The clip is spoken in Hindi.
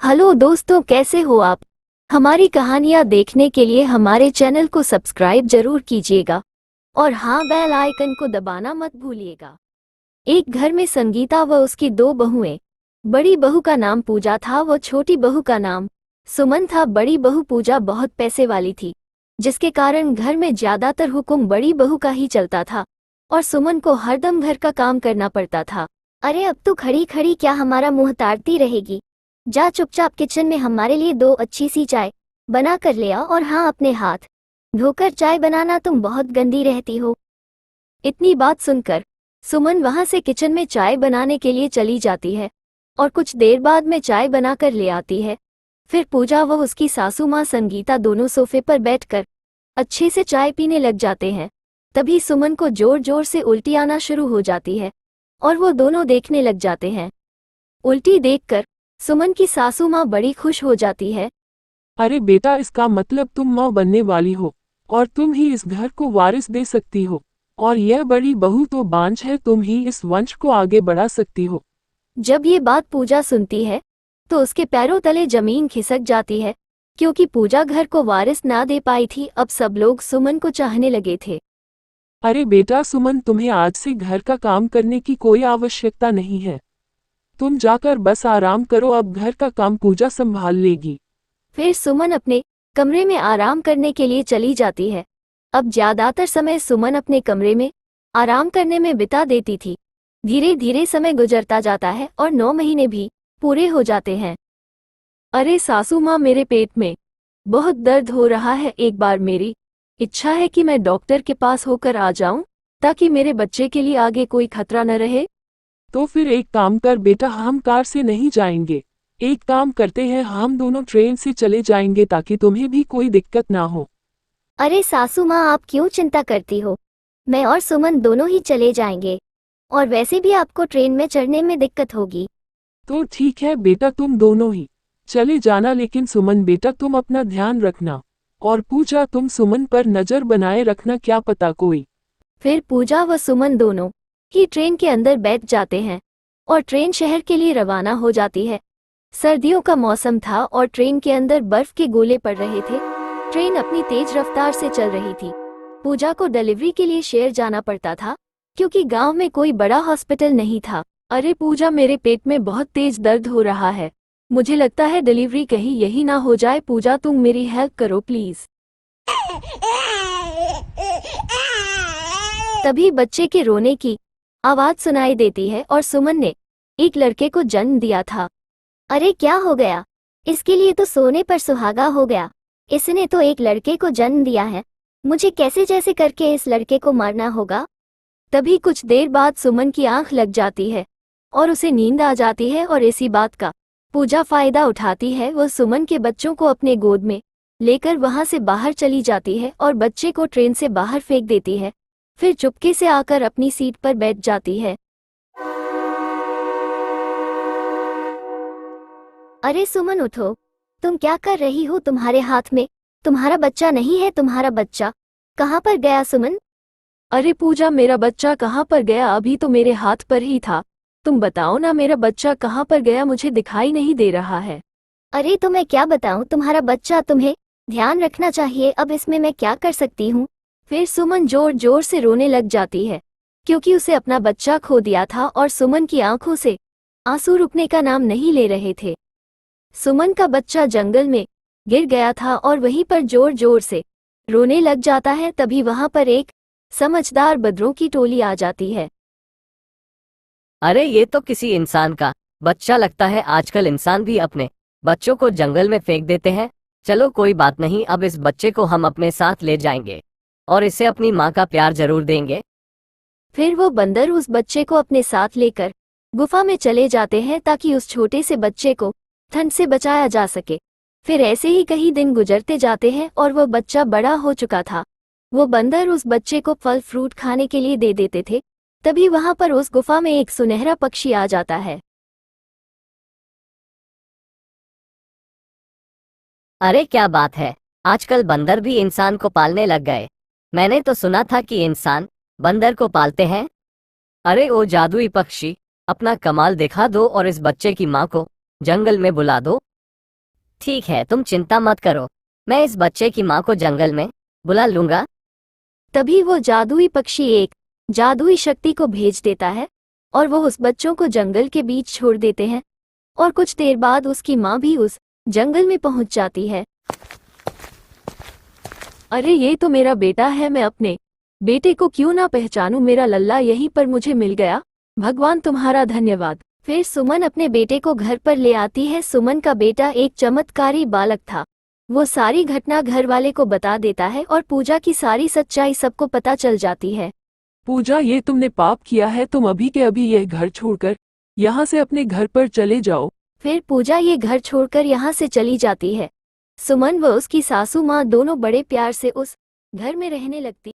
हेलो दोस्तों, कैसे हो आप। हमारी कहानियाँ देखने के लिए हमारे चैनल को सब्सक्राइब जरूर कीजिएगा और हाँ, बेल आइकन को दबाना मत भूलिएगा। एक घर में संगीता व उसकी दो बहुएं। बड़ी बहू का नाम पूजा था व छोटी बहू का नाम सुमन था। बड़ी बहू पूजा बहुत पैसे वाली थी, जिसके कारण घर में ज्यादातर हुक्म बड़ी बहू का ही चलता था और सुमन को हरदम घर का काम करना पड़ता था। अरे अब तू खड़ी खड़ी क्या हमारा मुंह ताड़ती रहेगी। जा चुपचाप किचन में हमारे लिए दो अच्छी सी चाय बना कर ले आ, और हाँ, अपने हाथ धोकर चाय बनाना, तुम बहुत गंदी रहती हो। इतनी बात सुनकर सुमन वहां से किचन में चाय बनाने के लिए चली जाती है और कुछ देर बाद में चाय बनाकर ले आती है। फिर पूजा व उसकी सासू माँ संगीता दोनों सोफे पर बैठकर अच्छे से चाय पीने लग जाते हैं। तभी सुमन को जोर जोर से उल्टी आना शुरू हो जाती है और वो दोनों देखने लग जाते हैं। उल्टी देखकर सुमन की सासू माँ बड़ी खुश हो जाती है। अरे बेटा, इसका मतलब तुम माँ बनने वाली हो और तुम ही इस घर को वारिस दे सकती हो, और यह बड़ी बहू तो बांझ है, तुम ही इस वंश को आगे बढ़ा सकती हो। जब ये बात पूजा सुनती है तो उसके पैरों तले जमीन खिसक जाती है, क्योंकि पूजा घर को वारिस ना दे पाई थी। अब सब लोग सुमन को चाहने लगे थे। अरे बेटा सुमन, तुम्हें आज से घर का काम करने की कोई आवश्यकता नहीं है। तुम जाकर बस आराम करो, अब घर का काम पूजा संभाल लेगी। फिर सुमन अपने कमरे में आराम करने के लिए चली जाती है। अब ज्यादातर समय सुमन अपने कमरे में आराम करने में बिता देती थी। धीरे धीरे समय गुजरता जाता है और 9 महीने भी पूरे हो जाते हैं। अरे सासू माँ, मेरे पेट में बहुत दर्द हो रहा है। एक बार मेरी इच्छा है कि मैं डॉक्टर के पास होकर आ जाऊं, ताकि मेरे बच्चे के लिए आगे कोई खतरा न रहे। तो फिर एक काम कर बेटा, हम कार से नहीं जाएंगे। एक काम करते हैं, हम दोनों ट्रेन से चले जाएंगे ताकि तुम्हें भी कोई दिक्कत ना हो। अरे सासू माँ, आप क्यों चिंता करती हो। मैं और सुमन दोनों ही चले जाएंगे, और वैसे भी आपको ट्रेन में चढ़ने में दिक्कत होगी। तो ठीक है बेटा, तुम दोनों ही चले जाना, लेकिन सुमन बेटा तुम अपना ध्यान रखना, और पूजा तुम सुमन पर नजर बनाए रखना, क्या पता कोई। फिर पूजा व सुमन दोनों ही ट्रेन के अंदर बैठ जाते हैं और ट्रेन शहर के लिए रवाना हो जाती है। सर्दियों का मौसम था और ट्रेन के अंदर बर्फ के गोले पड़ रहे थे। ट्रेन अपनी तेज रफ्तार से चल रही थी। पूजा को डिलीवरी के लिए शहर जाना पड़ता था, क्योंकि गांव में कोई बड़ा हॉस्पिटल नहीं था। अरे पूजा, मेरे पेट में बहुत तेज दर्द हो रहा है। मुझे लगता है डिलीवरी कहीं यही ना हो जाए। पूजा, तुम मेरी हेल्प करो प्लीज। तभी बच्चे के रोने की आवाज सुनाई देती है और सुमन ने एक लड़के को जन्म दिया था। अरे क्या हो गया, इसके लिए तो सोने पर सुहागा हो गया। इसने तो एक लड़के को जन्म दिया है, मुझे कैसे जैसे करके इस लड़के को मारना होगा। तभी कुछ देर बाद सुमन की आंख लग जाती है और उसे नींद आ जाती है, और इसी बात का पूजा फायदा उठाती है। वह सुमन के बच्चों को अपने गोद में लेकर वहां से बाहर चली जाती है और बच्चे को ट्रेन से बाहर फेंक देती है। फिर चुपके से आकर अपनी सीट पर बैठ जाती है। अरे सुमन, उठो, तुम क्या कर रही हो। तुम्हारे हाथ में तुम्हारा बच्चा नहीं है। तुम्हारा बच्चा कहाँ पर गया सुमन। अरे पूजा, मेरा बच्चा कहाँ पर गया? अभी तो मेरे हाथ पर ही था। तुम बताओ ना, मेरा बच्चा कहाँ पर गया? मुझे दिखाई नहीं दे रहा है। अरे तो मैं क्या बताऊं, तुम्हारा बच्चा, तुम्हें ध्यान रखना चाहिए। अब इसमें मैं क्या कर सकती हूँ। फिर सुमन जोर जोर से रोने लग जाती है, क्योंकि उसे अपना बच्चा खो दिया था और सुमन की आंखों से आंसू रुकने का नाम नहीं ले रहे थे। सुमन का बच्चा जंगल में गिर गया था और वहीं पर जोर जोर से रोने लग जाता है। तभी वहां पर एक समझदार बदरों की टोली आ जाती है। अरे ये तो किसी इंसान का बच्चा लगता है। आजकल इंसान भी अपने बच्चों को जंगल में फेंक देते हैं। चलो कोई बात नहीं, अब इस बच्चे को हम अपने साथ ले जाएंगे और इसे अपनी माँ का प्यार जरूर देंगे। फिर वो बंदर उस बच्चे को अपने साथ लेकर गुफा में चले जाते हैं, ताकि उस छोटे से बच्चे को ठंड से बचाया जा सके। फिर ऐसे ही कई दिन गुजरते जाते हैं और वह बच्चा बड़ा हो चुका था। वो बंदर उस बच्चे को फल फ्रूट खाने के लिए दे देते थे। तभी वहां पर उस गुफा में एक सुनहरा पक्षी आ जाता है। अरे क्या बात है, आजकल बंदर भी इंसान को पालने लग गए। मैंने तो सुना था कि इंसान बंदर को पालते हैं। अरे ओ जादुई पक्षी, अपना कमाल दिखा दो और इस बच्चे की माँ को जंगल में बुला दो। ठीक है, तुम चिंता मत करो, मैं इस बच्चे की माँ को जंगल में बुला लूंगा। तभी वो जादुई पक्षी एक जादुई शक्ति को भेज देता है और वो उस बच्चों को जंगल के बीच छोड़ देते हैं और कुछ देर बाद उसकी माँ भी उस जंगल में पहुंच जाती है। अरे ये तो मेरा बेटा है, मैं अपने बेटे को क्यों ना पहचानूं, मेरा लल्ला यहीं पर मुझे मिल गया, भगवान तुम्हारा धन्यवाद। फिर सुमन अपने बेटे को घर पर ले आती है। सुमन का बेटा एक चमत्कारी बालक था। वो सारी घटना घर वाले को बता देता है और पूजा की सारी सच्चाई सबको पता चल जाती है। पूजा, ये तुमने पाप किया है, तुम अभी के अभी यह घर छोड़कर यहाँ से अपने घर पर चले जाओ। फिर पूजा ये घर छोड़कर यहाँ से चली जाती है। सुमन व उसकी सासू माँ दोनों बड़े प्यार से उस घर में रहने लगती।